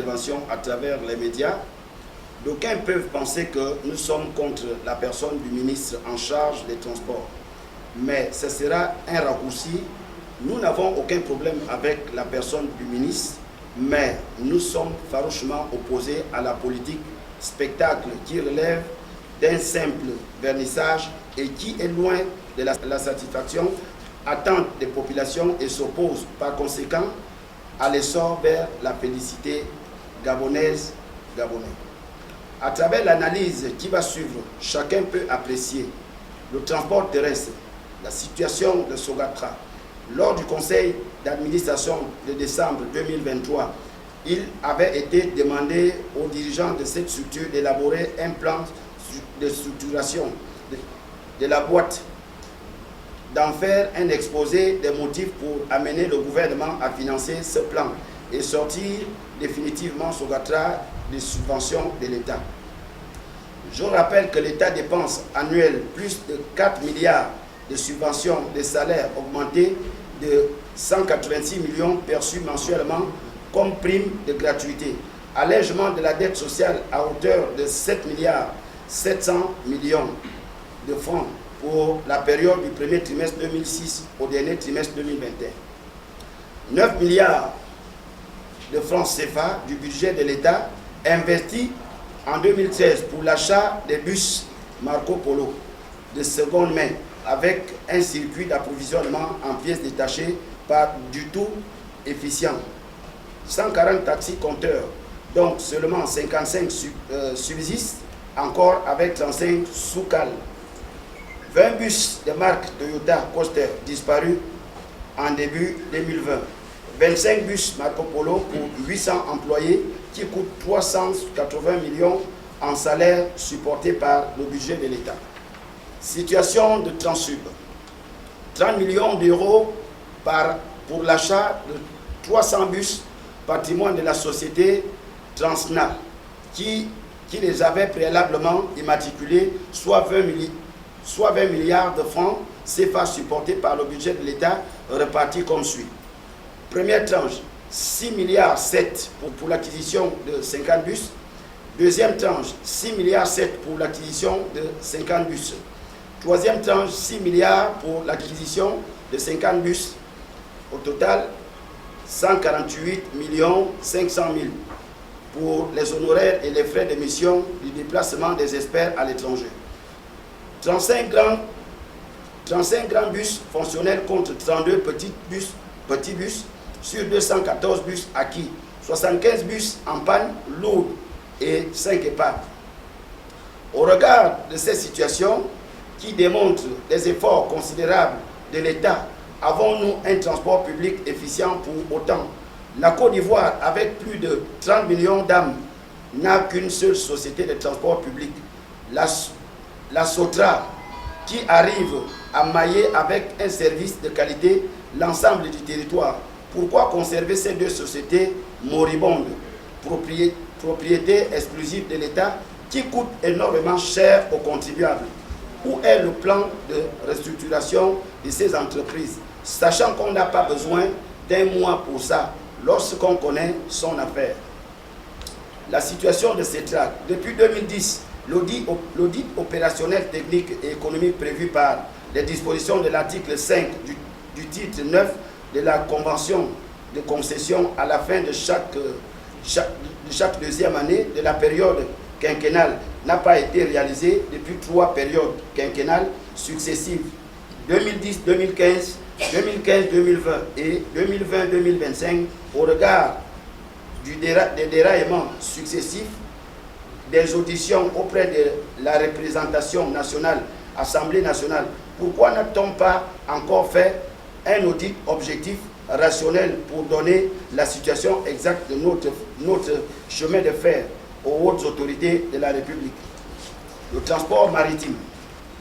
intervention à travers les médias, d'aucuns peuvent penser que nous sommes contre la personne du ministre en charge des transports. Mais ce sera un raccourci. Nous n'avons aucun problème avec la personne du ministre, mais nous sommes farouchement opposés à la politique spectacle qui relève d'un simple vernissage et qui est loin de la satisfaction attente des populations et s'oppose par conséquent à l'essor vers la félicité gabonaise, gabonais. À travers l'analyse qui va suivre, chacun peut apprécier le transport terrestre, la situation de Sogatra. Lors du conseil d'administration de décembre 2023, il avait été demandé aux dirigeants de cette structure d'élaborer un plan de structuration de la boîte, d'en faire un exposé des motifs pour amener le gouvernement à financer ce plan et sortir définitivement Sogatra des subventions de l'État. Je rappelle que l'État dépense annuel plus de 4 milliards de subventions de salaires augmentés de 186 millions perçus mensuellement comme prime de gratuité, allègement de la dette sociale à hauteur de 7 milliards 700 millions de francs pour la période du premier trimestre 2006 au dernier trimestre 2021. 9 milliards de francs CFA du budget de l'État investis en 2013 pour l'achat des bus Marco Polo de seconde main avec un circuit d'approvisionnement en pièces détachées pas du tout efficient. 140 taxis compteurs, donc seulement 55 subsistent encore avec 35 sous-cales. 20 bus de marque Toyota Coaster disparus en début 2020. 25 bus Marco Polo pour 800 employés qui coûtent 380 millions en salaire supportés par le budget de l'État. Situation de Transsub. 30 millions d'euros pour l'achat de 300 bus patrimoine de la société Transna qui les avait préalablement immatriculés, soit 20 milliards de francs CFA supportés par le budget de l'État repartis comme suit. Première tranche, 6 milliards 7 pour l'acquisition de 50 bus. Deuxième tranche, 6 milliards 7 pour l'acquisition de 50 bus. Troisième tranche, 6 milliards pour l'acquisition de 50 bus. Au total, 148 millions 500 000 pour les honoraires et les frais de mission du déplacement des experts à l'étranger. 35 grands bus fonctionnels contre 32 petits bus sur 214 bus acquis, 75 bus en panne lourde et 5 épaves. Au regard de ces situations qui démontrent les efforts considérables de l'État, avons-nous un transport public efficient pour autant? La Côte d'Ivoire, avec plus de 30 millions d'âmes, n'a qu'une seule société de transport public, la Sotra, qui arrive à mailler avec un service de qualité l'ensemble du territoire. Pourquoi conserver ces deux sociétés moribondes, propriété exclusive de l'État, qui coûtent énormément cher aux contribuables? Où est le plan de restructuration de ces entreprises, sachant qu'on n'a pas besoin d'un mois pour ça, lorsqu'on connaît son affaire? La situation de CETRAC. Depuis 2010, l'audit opérationnel, technique et économique prévu par les dispositions de l'article 5 du titre 9 de la Convention de concession à la fin de chaque deuxième année de la période quinquennale n'a pas été réalisé depuis 3 périodes quinquennales successives, 2010-2015, 2015-2020 et 2020-2025, au regard des déraillements successifs des auditions auprès de la représentation nationale, Assemblée nationale. Pourquoi n'a-t-on pas encore fait un audit objectif, rationnel, pour donner la situation exacte de notre chemin de fer aux hautes autorités de la République? Le transport maritime.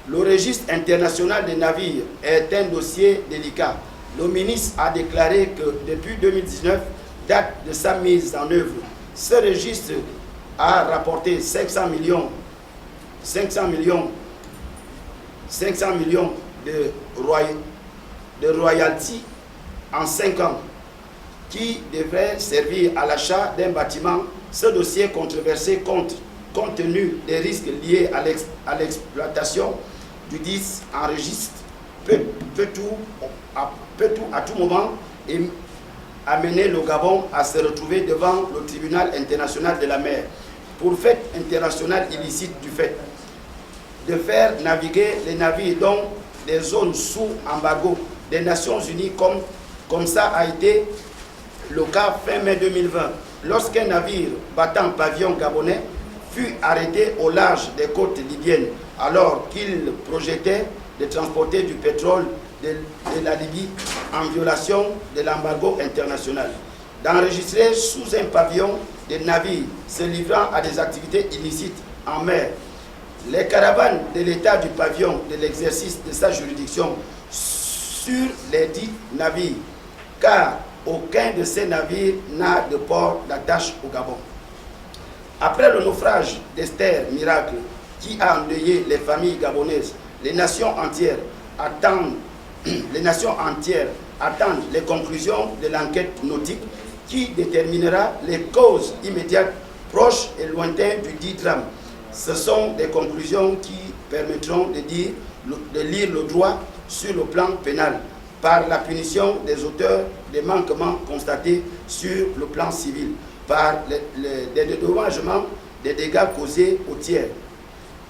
Le registre international des navires est un dossier délicat. Le ministre a déclaré que depuis 2019, date de sa mise en œuvre, ce registre a rapporté 500 millions de royalties en 5 ans. qui devrait servir à l'achat d'un bâtiment. Ce dossier controversé compte tenu des risques liés à l'exploitation du 10 enregistre peut tout à tout moment et amener le Gabon à se retrouver devant le tribunal international de la mer pour fait international illicite du fait de faire naviguer les navires dans des zones sous embargo des Nations Unies comme ça a été le cas fin mai 2020 lorsqu'un navire battant pavillon gabonais fut arrêté au large des côtes libyennes alors qu'il projetait de transporter du pétrole de la Libye en violation de l'embargo international, d'enregistrer sous un pavillon des navires se livrant à des activités illicites en mer. Les caravanes de l'État du pavillon de l'exercice de sa juridiction sur les dits navires, car aucun de ces navires n'a de port d'attache au Gabon. Après le naufrage d'Esther Miracle, qui a endeuillé les familles gabonaises, les nations entières attendent les conclusions de l'enquête nautique qui déterminera les causes immédiates, proches et lointaines du dit drame. Ce sont des conclusions qui permettront de lire le droit sur le plan pénal par la punition des auteurs des manquements constatés sur le plan civil, par des dédommagements des dégâts causés aux tiers.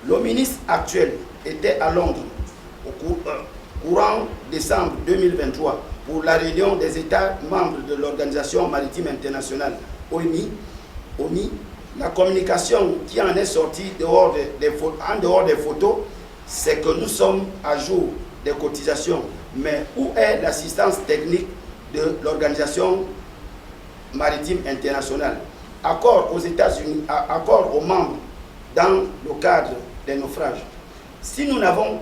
Le ministre actuel était à Londres au courant décembre 2023 pour la réunion des États membres de l'Organisation maritime internationale, OMI. La communication qui en est sortie en dehors des photos, c'est que nous sommes à jour des cotisations. Mais où est l'assistance technique de l'Organisation maritime internationale? Accord aux États-Unis, accord aux membres dans le cadre des naufrages. Si nous n'avons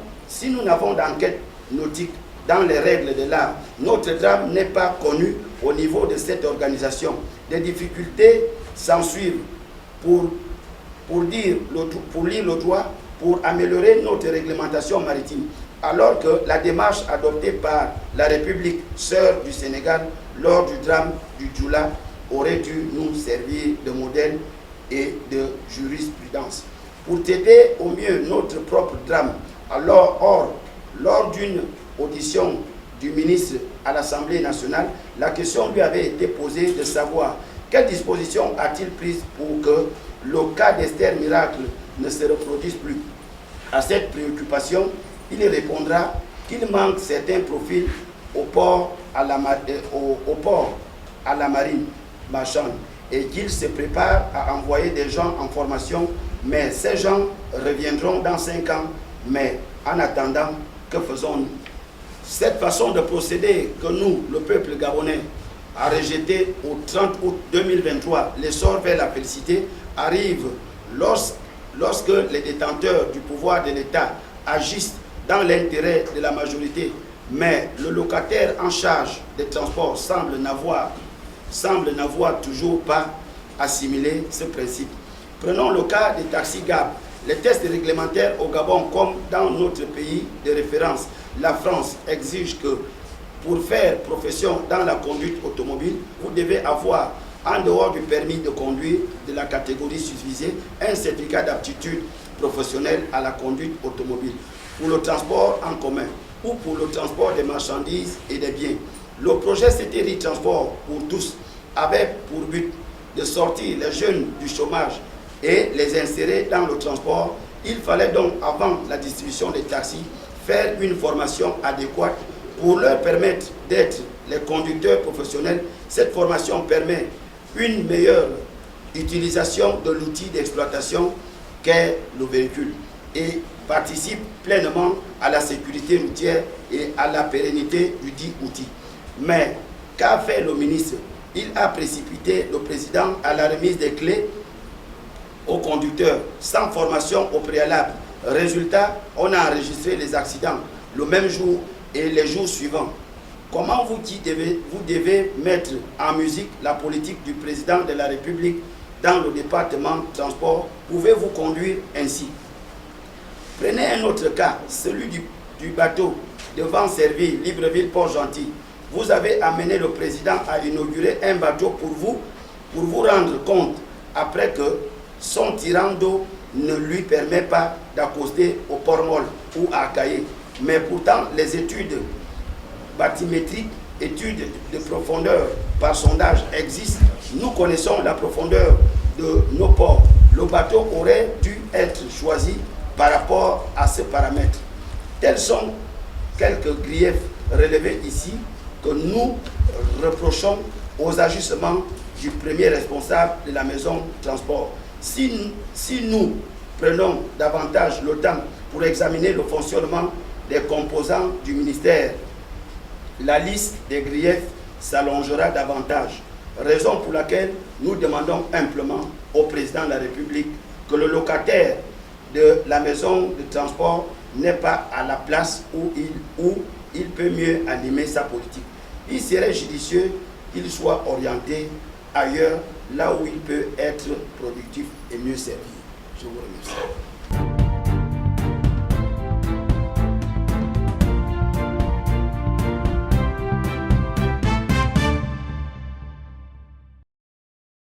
d'enquête nautique dans les règles de l'art, notre drame n'est pas connu au niveau de cette organisation. Des difficultés s'ensuivent pour lire le droit, pour améliorer notre réglementation maritime, alors que la démarche adoptée par la République sœur du Sénégal lors du drame du Djoula aurait dû nous servir de modèle et de jurisprudence. Pour traiter au mieux notre propre drame, lors d'une audition du ministre à l'Assemblée nationale, la question lui avait été posée de savoir quelles dispositions a-t-il prises pour que le cas d'Esther Miracle ne se reproduise plus. À cette préoccupation, il répondra qu'il manque certains profils au port à la marine marchande et qu'il se prépare à envoyer des gens en formation, mais ces gens reviendront dans 5 ans. Mais en attendant, que faisons-nous? Cette façon de procéder que nous, le peuple gabonais, a rejeté au 30 août 2023, l'essor vers la félicité arrive lorsque les détenteurs du pouvoir de l'État agissent dans l'intérêt de la majorité, mais le locataire en charge des transports semble n'avoir toujours pas assimilé ce principe. Prenons le cas des taxis GAB. Les tests réglementaires au Gabon, comme dans notre pays de référence, la France, exigent que pour faire profession dans la conduite automobile, vous devez avoir, en dehors du permis de conduire de la catégorie susvisée, un certificat d'aptitude professionnelle à la conduite automobile pour le transport en commun ou pour le transport des marchandises et des biens. Le projet CTRI Transport pour tous avait pour but de sortir les jeunes du chômage et les insérer dans le transport. Il fallait donc, avant la distribution des taxis, faire une formation adéquate pour leur permettre d'être les conducteurs professionnels. Cette formation permet une meilleure utilisation de l'outil d'exploitation qu'est le véhicule et participe pleinement à la sécurité routière et à la pérennité du dit outil. Mais qu'a fait le ministre? Il a précipité le président à la remise des clés aux conducteurs sans formation au préalable. Résultat, on a enregistré les accidents le même jour et les jours suivants. Comment vous devez mettre en musique la politique du président de la République dans le département transport? Pouvez-vous conduire ainsi? Prenez un autre cas, celui du bateau devant servir Libreville-Port-Gentil. vous avez amené le président à inaugurer un bateau pour vous rendre compte après que son tirant d'eau ne lui permet pas d'accoster au Port-Molle ou à Kaye. Mais pourtant, les études bathymétriques, études de profondeur par sondage existent. Nous connaissons la profondeur de nos ports. Le bateau aurait dû être choisi par rapport à ces paramètres. Tels sont quelques griefs relevés ici que nous reprochons aux agissements du premier responsable de la maison de transport. Si nous prenons davantage le temps pour examiner le fonctionnement des composants du ministère, la liste des griefs s'allongera davantage. Raison pour laquelle nous demandons humblement au président de la République que le locataire de la maison de transport n'est pas à la place où il peut mieux animer sa politique. Il serait judicieux qu'il soit orienté ailleurs, là où il peut être productif et mieux servi. Je vous remercie.